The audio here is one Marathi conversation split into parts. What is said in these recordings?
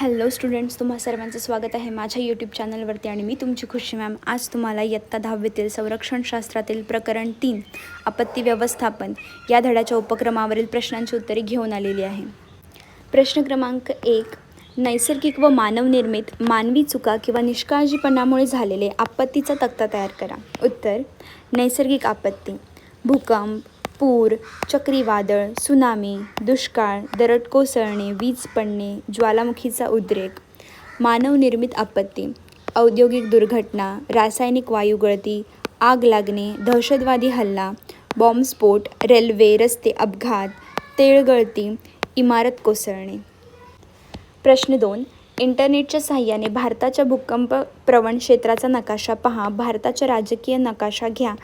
हॅलो स्टुडंट्स, तुम्हा सर्वांचं स्वागत आहे माझ्या यूट्यूब चॅनलवरती आणि मी तुमची खुशी मॅम. आज तुम्हाला इयत्ता 10वीतील संरक्षणशास्त्रातील प्रकरण 3 आपत्ती व्यवस्थापन या धड्याच्या उपक्रमावरील प्रश्नांची उत्तरे घेऊन आलेली आहे. प्रश्न क्रमांक 1. नैसर्गिक व मानवनिर्मित मानवी चुका किंवा निष्काळजीपणामुळे झालेले आपत्तीचा तक्ता तयार करा. उत्तर: नैसर्गिक आपत्ती: भूकंप, पूर, चक्रीवादळ, सुनामी, दुष्काळ, दरड कोसळणे, वीज पडणे, ज्वालामुखीचा उद्रेक. मानवनिर्मित आपत्ती: औद्योगिक दुर्घटना, रासायनिक वायू गळती, आग लागणे, दहशतवादी हल्ला, बॉम्बस्फोट, रेल्वे रस्ते अपघात, तेल गळती, इमारत कोसळणे. प्रश्न 2. इंटरनेटच्या सहाय्याने भारताच्या भूकंप प्रवण क्षेत्राचा नकाशा पहा. भारताचा राजकीय नकाशा घ्या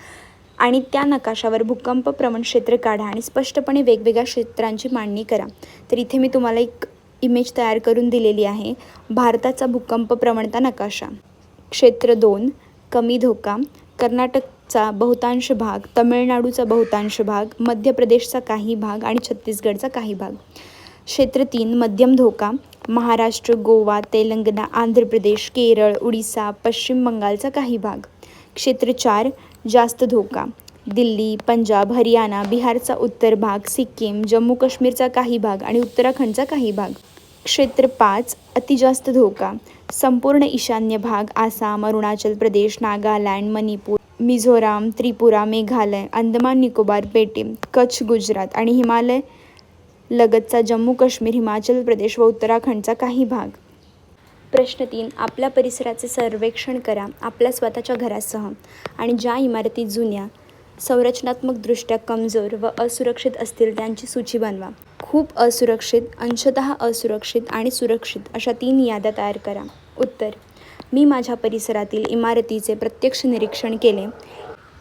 आणि त्या नकाशावर भूकंप प्रवण क्षेत्र काढा आणि स्पष्टपणे वेगवेगळ्या क्षेत्रांची मांडणी करा. तर इथे मी तुम्हाला एक इमेज तयार करून दिलेली आहे. भारताचा भूकंप प्रवणता नकाशा. क्षेत्र 2: कमी धोका: कर्नाटकचा बहुतांश भाग, तमिळनाडूचा बहुतांश भाग, मध्य प्रदेशचा काही भाग आणि छत्तीसगडचा काही भाग. क्षेत्र 3: मध्यम धोका: महाराष्ट्र, गोवा, तेलंगणा, आंध्र प्रदेश, केरळ, उडीसा, पश्चिम बंगालचा काही भाग. क्षेत्र 4: जास्त धोका: दिल्ली, पंजाब, हरियाणा, बिहारचा उत्तर भाग, सिक्कीम, जम्मू काश्मीरचा काही भाग आणि उत्तराखंडचा काही भाग. क्षेत्र 5: अतिजास्त धोका: संपूर्ण ईशान्य भाग, आसाम, अरुणाचल प्रदेश, नागालँड, मणिपूर, मिझोराम, त्रिपुरा, मेघालय, अंदमान निकोबार बेटे, कच्छ, गुजरात आणि हिमालय लगतचा जम्मू काश्मीर, हिमाचल प्रदेश व उत्तराखंडचा काही भाग. प्रश्न 3. आपल्या परिसराचे सर्वेक्षण करा. आपल्या स्वतःच्या घरासह आणि ज्या इमारती जुन्या, संरचनात्मकदृष्ट्या कमजोर व असुरक्षित असतील त्यांची सूची बनवा. खूप असुरक्षित, अंशतः असुरक्षित आणि सुरक्षित अशा 3 याद्या तयार करा. उत्तर: मी माझ्या परिसरातील इमारतीचे प्रत्यक्ष निरीक्षण केले.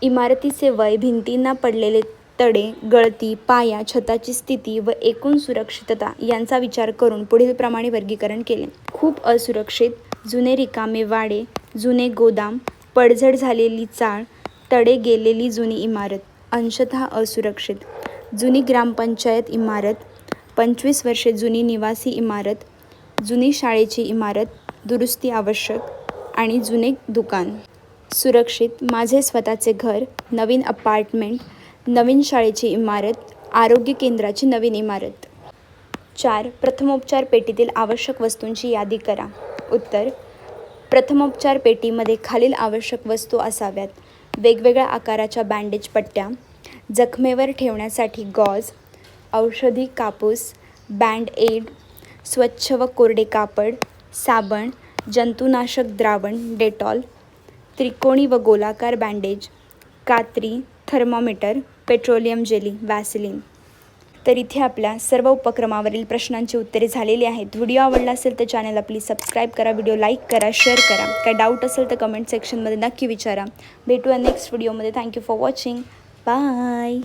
इमारतीचे वय, भिंतींना पडलेले तडे, गळती, पाया, छताची स्थिती व एकूण सुरक्षितता यांचा विचार करून पुढीलप्रमाणे वर्गीकरण केले. खूप असुरक्षित: जुने रिकामे वाडे, जुने गोदाम, पडझड झालेली चाळ, तडे गेलेली जुनी इमारत. अंशतः असुरक्षित: जुनी ग्रामपंचायत इमारत, 25 वर्षे जुनी निवासी इमारत, जुनी शाळेची इमारत, दुरुस्ती आवश्यक आणि जुने दुकान. सुरक्षित: माझे स्वतःचे घर, नवीन अपार्टमेंट, नवीन शाळेची इमारत, आरोग्य केंद्राची नवीन इमारत. 4. प्रथमोपचार पेटीतील आवश्यक वस्तूंची यादी करा. उत्तर: प्रथमोपचार पेटीमध्ये खालील आवश्यक वस्तू असाव्यात: वेगवेगळ्या आकाराच्या बँडेज पट्ट्या, जखमेवर ठेवण्यासाठी गॉज, औषधी कापूस, बँड-एड, स्वच्छ व कोरडे कापड, साबण, जंतुनाशक द्रावण डेटॉल, त्रिकोणी व गोलाकार बँडेज, कात्री, थर्मामीटर, पेट्रोलियम जेली, वॅसलीन. तर इथे आपल्या सर्व उपक्रमावरील प्रश्नांची उत्तरे झालेली आहेत. व्हिडिओ आवडला असेल तर चॅनलला प्लीज सबस्क्राईब करा, व्हिडिओ लाईक करा, शेअर करा. काय डाऊट असेल तर कमेंट सेक्शनमध्ये नक्की विचारा. भेटूया नेक्स्ट व्हिडिओमध्ये. Thank you for watching. बाय.